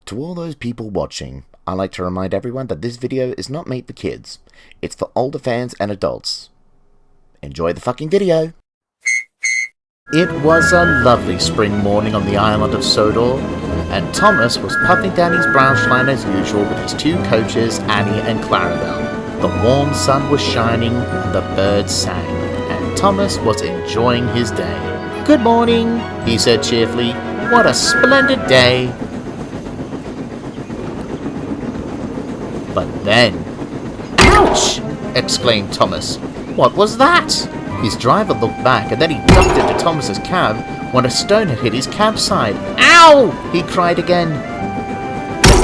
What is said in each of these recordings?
To all those people watching, I'd like to remind everyone that this video is not made for kids. It's for older fans and adults. Enjoy the fucking video! It was a lovely spring morning on the island of Sodor, and Thomas was puffing down his Braunschwein as usual with his two coaches, Annie and Clarabelle. The warm sun was shining, and the birds sang, and Thomas was enjoying his day. "Good morning," he said cheerfully. "What a splendid day!" But then... "Ouch!" exclaimed Thomas. "What was that?" His driver looked back and then he ducked into Thomas's cab when a stone had hit his cab side. "Ow!" he cried again.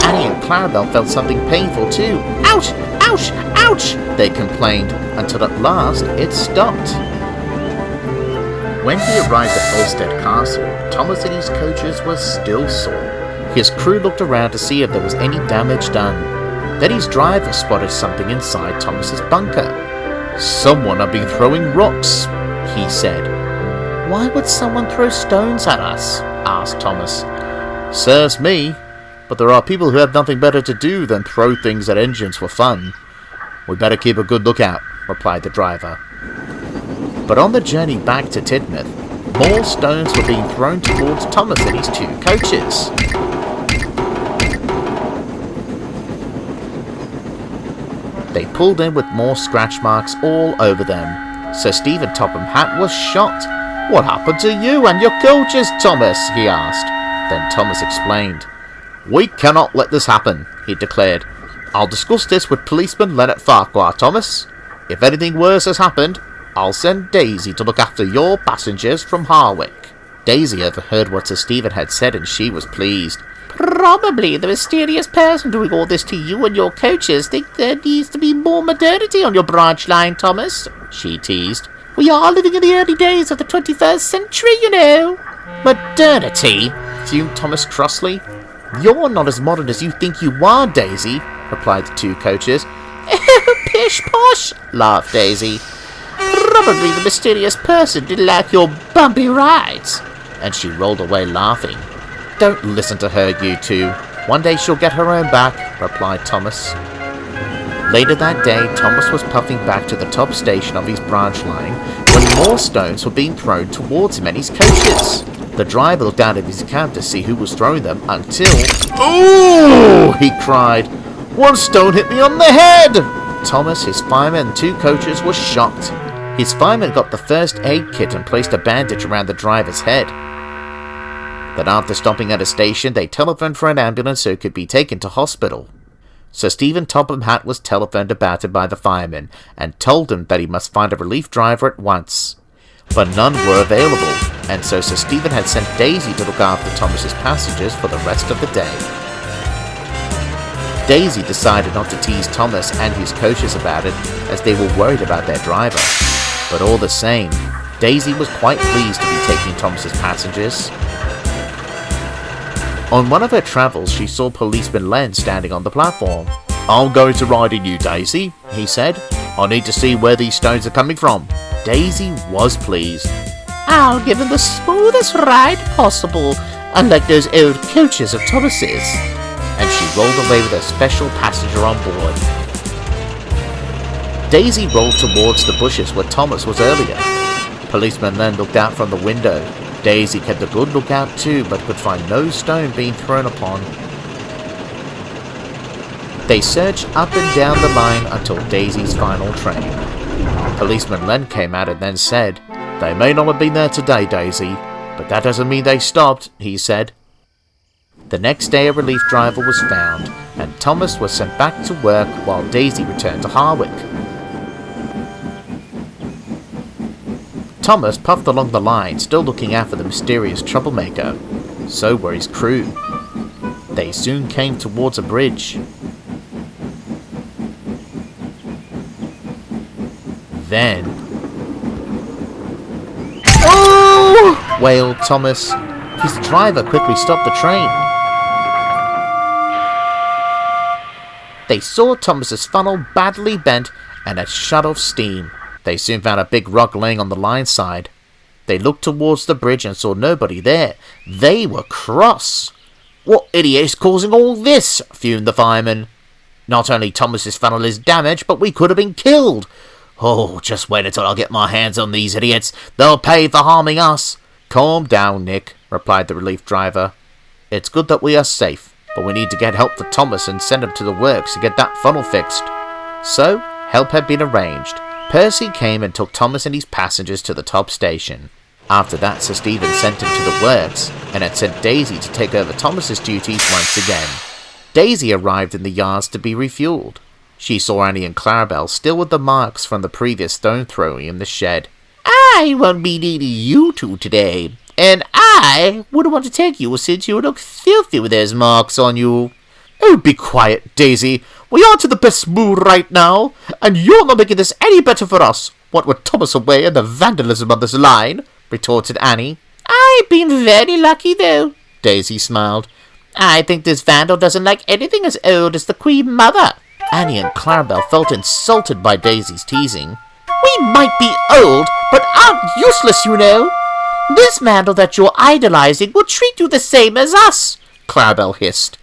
Annie and Clarabelle felt something painful too. "Ouch! Ouch! Ouch!" they complained, until at last it stopped. When he arrived at Ulstead Castle, Thomas and his coaches were still sore. His crew looked around to see if there was any damage done. Then his driver spotted something inside Thomas's bunker. "Someone had been throwing rocks," he said. "Why would someone throw stones at us?" asked Thomas. "Serves me, but there are people who have nothing better to do than throw things at engines for fun. We'd better keep a good lookout," replied the driver. But on the journey back to Tidmouth, more stones were being thrown towards Thomas and his two coaches. They pulled in with more scratch marks all over them. Sir Stephen Topham Hatt was shocked. "What happened to you and your coaches, Thomas?" he asked. Then Thomas explained. "We cannot let this happen," he declared. "I'll discuss this with policeman Leonard Farquhar, Thomas. If anything worse has happened, I'll send Daisy to look after your passengers from Harwick." Daisy overheard what Sir Stephen had said and she was pleased. "Probably the mysterious person doing all this to you and your coaches think there needs to be more modernity on your branch line, Thomas," she teased. "We are living in the early days of the 21st century, you know." "Modernity?" fumed Thomas crossly. "You're not as modern as you think you are, Daisy," replied the two coaches. "Oh, pish posh," laughed Daisy. "Probably the mysterious person didn't like your bumpy rides." And she rolled away laughing. "Don't listen to her, you two. One day she'll get her own back," replied Thomas. Later that day, Thomas was puffing back to the top station of his branch line when more stones were being thrown towards him and his coaches. The driver looked out of his cab to see who was throwing them until... "Ooh!" he cried. "One stone hit me on the head!" Thomas, his fireman and two coaches were shocked. His fireman got the first aid kit and placed a bandage around the driver's head. Then after stopping at a station, they telephoned for an ambulance so it could be taken to hospital. Sir Stephen Topham Hatt was telephoned about it by the fireman and told him that he must find a relief driver at once. But none were available, and so Sir Stephen had sent Daisy to look after Thomas's passengers for the rest of the day. Daisy decided not to tease Thomas and his coaches about it, as they were worried about their driver. But all the same, Daisy was quite pleased to be taking Thomas's passengers. On one of her travels, she saw policeman Len standing on the platform. "I'm going to ride in you, Daisy," he said. "I need to see where these stones are coming from." Daisy was pleased. "I'll give him the smoothest ride possible, unlike those old coaches of Thomas's." And she rolled away with a special passenger on board. Daisy rolled towards the bushes where Thomas was earlier. Policeman Len looked out from the window. Daisy kept a good lookout too, but could find no stone being thrown upon. They searched up and down the line until Daisy's final train. Policeman Len came out and then said, "They may not have been there today, Daisy, but that doesn't mean they stopped," he said. The next day a relief driver was found, and Thomas was sent back to work while Daisy returned to Harwick. Thomas puffed along the line, still looking out for the mysterious troublemaker. So were his crew. They soon came towards a bridge. Then... "Oh!" wailed Thomas. His driver quickly stopped the train. They saw Thomas's funnel badly bent and had shut off steam. They soon found a big rock laying on the line side. They looked towards the bridge and saw nobody there. They were cross. "What idiot is causing all this?" fumed the fireman. "Not only Thomas's funnel is damaged, but we could have been killed. Oh, just wait until I get my hands on these idiots. They'll pay for harming us." "Calm down, Nick," replied the relief driver. "It's good that we are safe, but we need to get help for Thomas and send him to the works to get that funnel fixed." So, help had been arranged. Percy came and took Thomas and his passengers to the top station. After that, Sir Stephen sent him to the works, and had sent Daisy to take over Thomas's duties once again. Daisy arrived in the yards to be refueled. She saw Annie and Clarabel still with the marks from the previous stone throwing in the shed. "I won't be needing you two today, and I wouldn't want to take you since you look filthy with those marks on you." "Oh, be quiet, Daisy. We aren't in the best mood right now, and you're not making this any better for us, what with Thomas away and the vandalism on this line," retorted Annie. "I've been very lucky, though," Daisy smiled. "I think this vandal doesn't like anything as old as the Queen Mother." Annie and Clarabel felt insulted by Daisy's teasing. "We might be old, but aren't useless, you know. This vandal that you're idolizing will treat you the same as us," Clarabel hissed.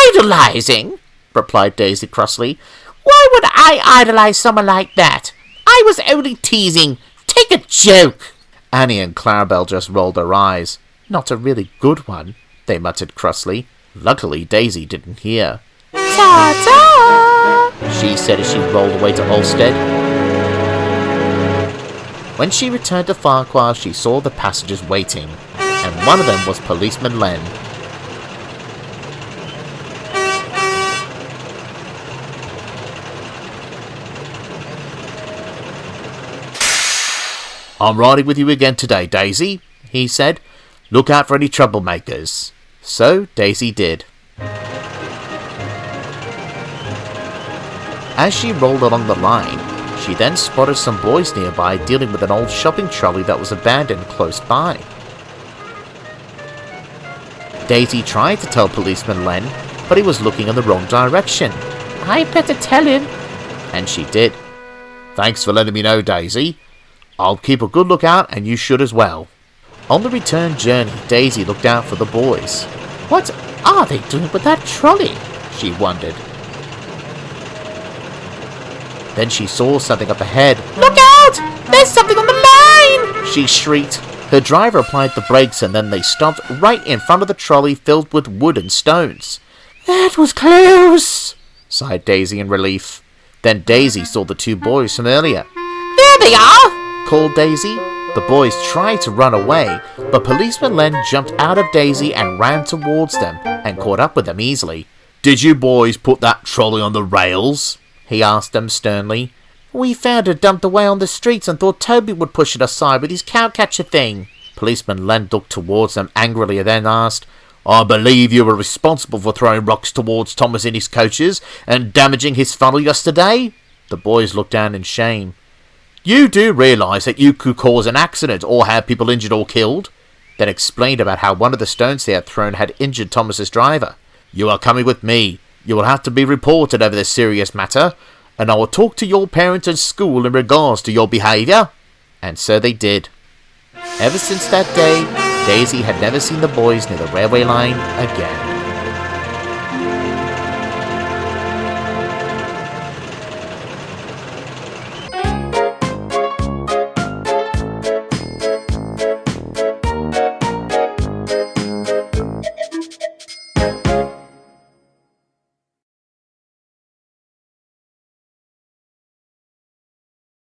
"Idolizing?" replied Daisy crossly. "Why would I idolize someone like that? I was only teasing. Take a joke." Annie and Clarabel just rolled their eyes. "Not a really good one," they muttered crossly. Luckily, Daisy didn't hear. "Ta-ta!" she said as she rolled away to Olstead. When she returned to Farquhar, she saw the passengers waiting, and one of them was Policeman Len. "I'm riding with you again today, Daisy," he said. "Look out for any troublemakers." So Daisy did. As she rolled along the line, she then spotted some boys nearby dealing with an old shopping trolley that was abandoned close by. Daisy tried to tell Policeman Len, but he was looking in the wrong direction. "I'd better tell him." And she did. "Thanks for letting me know, Daisy. I'll keep a good lookout, and you should as well." On the return journey, Daisy looked out for the boys. What are they doing with that trolley? She wondered. Then she saw something up ahead. "Look out! There's something on the line!" she shrieked. Her driver applied the brakes and then they stopped right in front of the trolley filled with wood and stones. "That was close," sighed Daisy in relief. Then Daisy saw the two boys from earlier. "There they are!" called Daisy. The boys tried to run away, but Policeman Len jumped out of Daisy and ran towards them and caught up with them easily. "Did you boys put that trolley on the rails?" he asked them sternly. "We found it dumped away on the streets and thought Toby would push it aside with his cowcatcher thing." Policeman Len looked towards them angrily and then asked, "I believe you were responsible for throwing rocks towards Thomas in his coaches and damaging his funnel yesterday?" The boys looked down in shame. "You do realise that you could cause an accident or have people injured or killed?" Then explained about how one of the stones they had thrown had injured Thomas's driver. "You are coming with me. You will have to be reported over this serious matter, and I will talk to your parents and school in regards to your behaviour." And so they did. Ever since that day, Daisy had never seen the boys near the railway line again.